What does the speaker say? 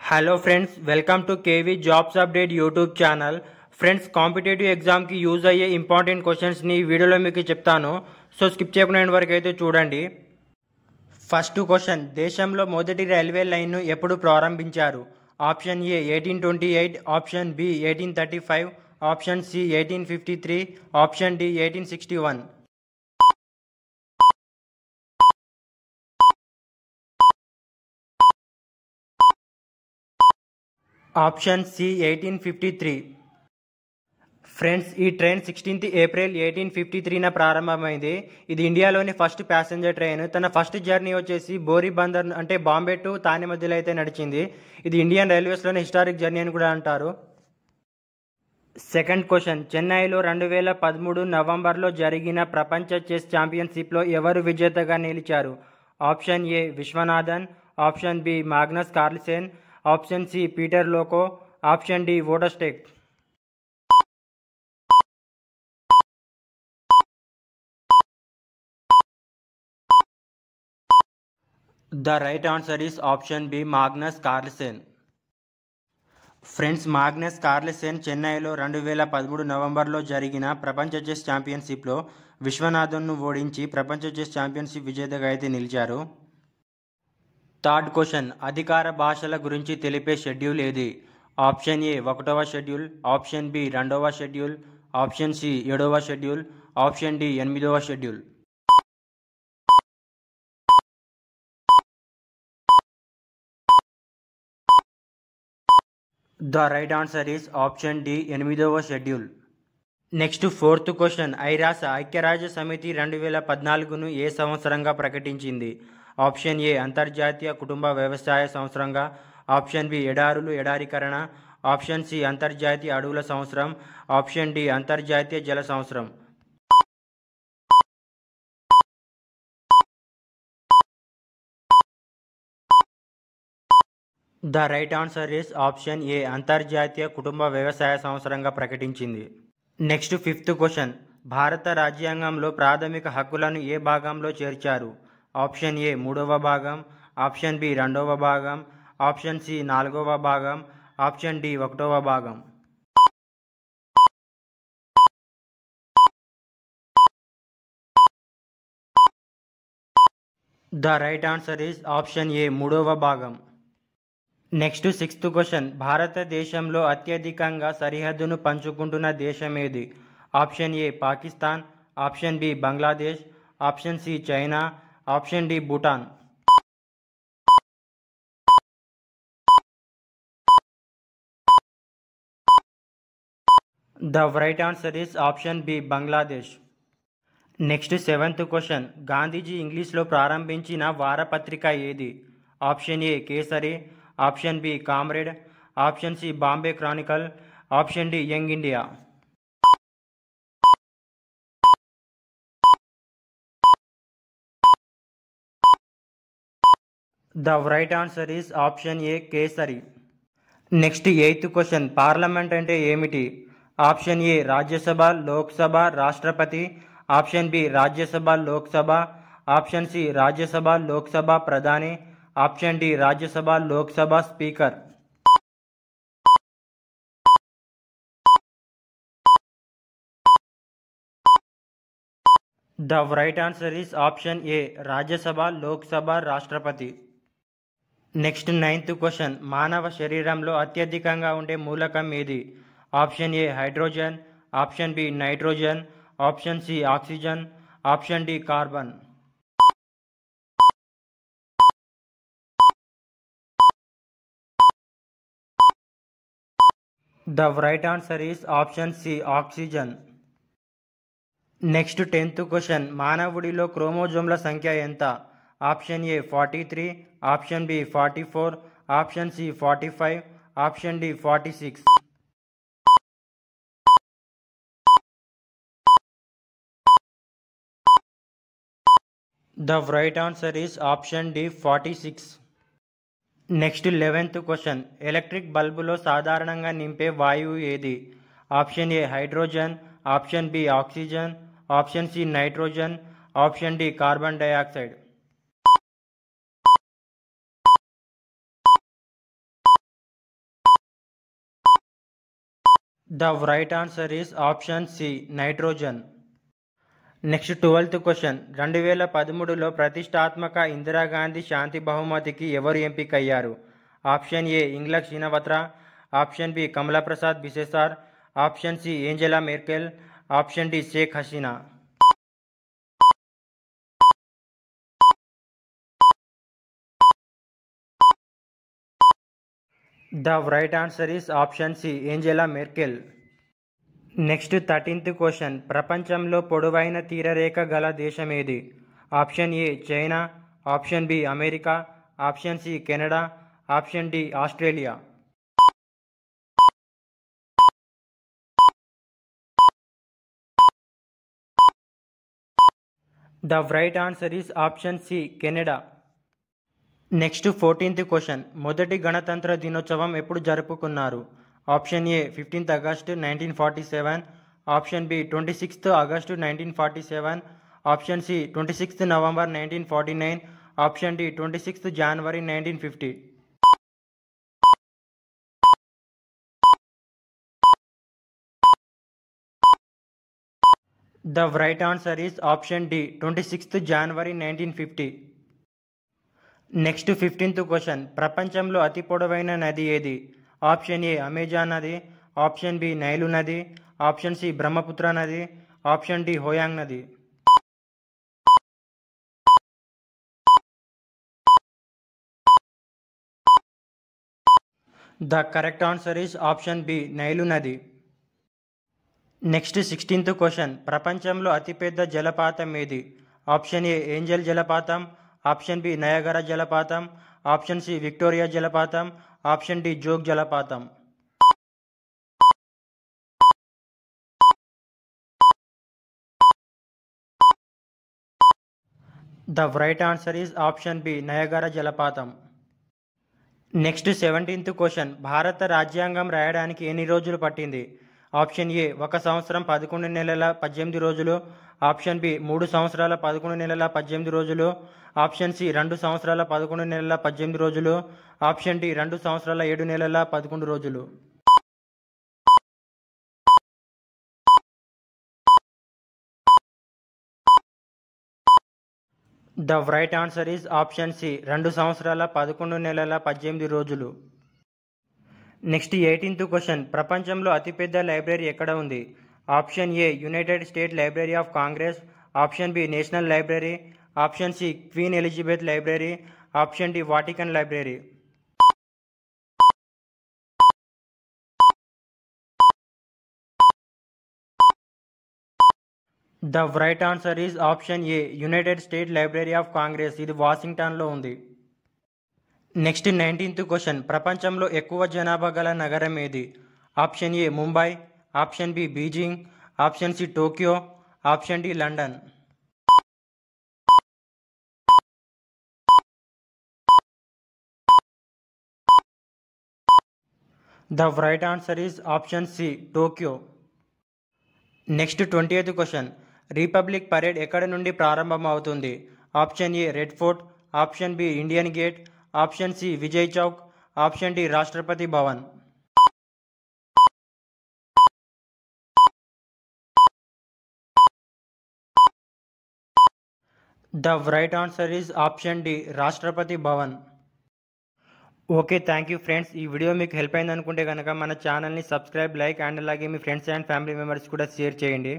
Hello friends, welcome to KV jobs update YouTube channel. Friends, competitive ఎగ్జామ్కి use అయ్యే important క్వశ్చన్స్ని ఈ వీడియోలో మీకు చెప్తాను. సో స్కిప్ చేయకుండా ఎండ్ వరకు అయితే చూడండి. ఫస్ట్ క్వశ్చన్, దేశంలో మొదటి రైల్వే లైన్ను ఎప్పుడు ప్రారంభించారు? Option A 1828, option B 1835, option C 1853, option D 1861. Option C 1853. Friends, ఈ ట్రైన్ 16 ఏప్రిల్ 1853న ప్రారంభమైంది. ఇది ఇండియాలోని ఫస్ట్ ప్యాసింజర్ ట్రైన్. తన ఫస్ట్ జర్నీ వచ్చేసి బోరీ బందర్ అంటే బాంబే టు తానే మధ్యలో అయితే నడిచింది. ఇది ఇండియన్ రైల్వేస్లోని హిస్టారిక్ జర్నీ అని కూడా అంటారు. సెకండ్ క్వశ్చన్, చెన్నైలో 2013 నవంబర్లో జరిగిన ప్రపంచ చెస్ ఛాంపియన్షిప్లో ఎవరు విజేతగా నిలిచారు? Option A Viswanathan, option B Magnus Carlsen, option C Peter Leko, option D వోడస్టెక్. The right answer is option B Magnus Carlsen. Friends, Magnus Carlsen చెన్నైలో 2013 నవంబర్లో జరిగిన ప్రపంచ చెస్ ఛాంపియన్షిప్లో విశ్వనాథన్ను ఓడించి ప్రపంచ చెస్ ఛాంపియన్షిప్ విజేతగా అయితే నిలిచారు. థర్డ్ క్వశ్చన్, అధికార భాషల గురించి తెలిపే షెడ్యూల్ ఏది? ఆప్షన్ ఏ 1వ షెడ్యూల్, ఆప్షన్ బి 2వ షెడ్యూల్, ఆప్షన్ సి 7వ షెడ్యూల్, ఆప్షన్ డి 8వ schedule. The right answer is option D 8వ షెడ్యూల్. నెక్స్ట్ ఫోర్త్ క్వశ్చన్, ఐక్యరాజ్య సమితి 2014ను ఏ సంవత్సరంగా ప్రకటించింది? ఆప్షన్ ఏ అంతర్జాతీయ కుటుంబ వ్యవసాయ సంవత్సరంగా, ఆప్షన్ బి ఎడారులు ఎడారీకరణ, ఆప్షన్ సి అంతర్జాతీయ అడవుల సంవత్సరం, ఆప్షన్ డి అంతర్జాతీయ జల సంవత్సరం. The right answer is option ఏ అంతర్జాతీయ కుటుంబ వ్యవసాయ సంవత్సరంగా ప్రకటించింది. నెక్స్ట్ ఫిఫ్త్ క్వశ్చన్, భారత రాజ్యాంగంలో ప్రాథమిక హక్కులను ఏ భాగంలో చేర్చారు? ఆప్షన్ ఏ 3వ భాగం, ఆప్షన్ బి 2వ భాగం, ఆప్షన్ సి 4వ భాగం, ఆప్షన్ డి 1వ భాగం. The right answer is option ఏ 3వ భాగం. నెక్స్ట్ సిక్స్త్ క్వశ్చన్, భారతదేశంలో అత్యధికంగా సరిహద్దును పంచుకుంటున్న దేశం ఏది? Option A Pakistan, option B Bangladesh, option C China, option D Bhutan. The right answer is option B Bangladesh. Next seventh question, Gandhiji ఇంగ్లీష్లో ప్రారంభించిన వారపత్రిక ఏది? Option A Kesari, option B comrade, option C Bombay Chronicle, option D Young India. The right answer is option A Kesari. Next eighth question, parliament అంటే ఏమిటి? Option A Rajya Sabha, Lok Sabha, రాష్ట్రపతి, option B Rajya Sabha Lok Sabha, option C Rajya Sabha Lok Sabha ప్రధాని, option D Rajya Sabha Lok Sabha speaker. The right answer is option A Rajya Sabha Lok Sabha రాష్ట్రపతి. Next ninth question, మానవ శరీరంలో అత్యధికంగా ఉండే మూలకం ఏది? Option A hydrogen, option B nitrogen, option C oxygen, option D carbon. The right answer is option C oxygen. Next 10th question, మానవుడిలో క్రోమోజోమ్ల సంఖ్య ఎంత? Option A 43, option B 44, option C 45, option D 46. The right answer is option D 46. Next 11th question, electric బల్బులో సాధారణంగా నింపే వాయువు ఏది? Option A hydrogen, option B oxygen, option C nitrogen, option D carbon dioxide. The right answer is option C, nitrogen. Next 12th question 2013లో ప్రతిష్టాత్మక ఇందిరాగాంధీ శాంతి బహుమతికి ఎవరు ఎంపికయ్యారు? Option A Yingluck షీనవత్ర, option B Kamala Prasad బిసేసార్, option C Angela Merkel, option D Sheikh Hasina. The right answer is option C, Angela Merkel. Next 13th question ప్రపంచంలో పొడవైన తీరరేఖ గల దేశం ఏది? Option A China, option B America, option C Canada, option D Australia. The right answer is option C, Canada. Next 14th question మొదటి గణతంత్ర దినోత్సవం ఎప్పుడు జరుపుకున్నారు? Option A 15th August 1947, option B 26th August 1947, option C 26th November 1949, option D 26th జనవరి 1950. The right answer is option D, 26th జనవరి 1950. Next 15th question ప్రపంచంలో అతి పొడవైన నది ఏది? ఆప్షన్ ఏ అమెజాన్ నది, ఆప్షన్ బి నైలు నది, option C Brahmaputra నది, ఆప్షన్ డి హోయాంగ్ నది. The correct answer is option B Nile నది. నెక్స్ట్ 16th క్వశ్చన్ ప్రపంచంలో అతిపెద్ద జలపాతం ఏది? ఆప్షన్ ఏ ఏంజల్ జలపాతం, ఆప్షన్ బి నయాగరా జలపాతం, ఆప్షన్ సి విక్టోరియా జలపాతం, ఆప్షన్ డి జోగ్ జలపాతం. The right answer is option B Niagara జలపాతం. నెక్స్ట్ 17th క్వశ్చన్ భారత రాజ్యాంగం రాయడానికి ఎన్ని రోజులు పట్టింది? ఆప్షన్ ఏ 1 సంవత్సరం 11 నెలల 18 రోజులు, ఆప్షన్ బి 3 సంవత్సరాల 11 నెలల 18 రోజులు, ఆప్షన్ సి 2 సంవత్సరాల 11 నెలల 18 రోజులు, ఆప్షన్ డి 2 సంవత్సరాల 7 నెలల 11 రోజులు. The right answer is option C 2 సంవత్సరాల 11 నెలల 18 రోజులు. నెక్స్ట్ 18th క్వశ్చన్ ప్రపంచంలో అతిపెద్ద లైబ్రరీ ఎక్కడ ఉంది? Option A United State Library of Congress, option B national library, option C Queen Elizabeth library, option D Vatican library. The right answer is option A United State Library of Congress, ఇది వాషింగ్టన్లో ఉంది. Next 19th question ప్రపంచంలో ఎక్కువ జనాభా గల నగరం ఏది? Option A Mumbai, option B Beijing, option C Tokyo, option D London. The right answer is option C Tokyo. Next 20th question republic parade ఎక్కడి నుండి ప్రారంభమవుతుంది? Option A Red Fort, option B Indian Gate, option C Vijay Chowk, option D Rashtrapati Bhavan. The right answer is option D Rashtrapati Bhavan. Okay, thank you friends. ఈ video మీకు help అయింది అనుకుంటే కనుక మన ఛానల్ని సబ్స్క్రైబ్, లైక్ అండ్ అలాగే మీ ఫ్రెండ్స్ అండ్ ఫ్యామిలీ మెంబర్స్ కూడా share చేయండి.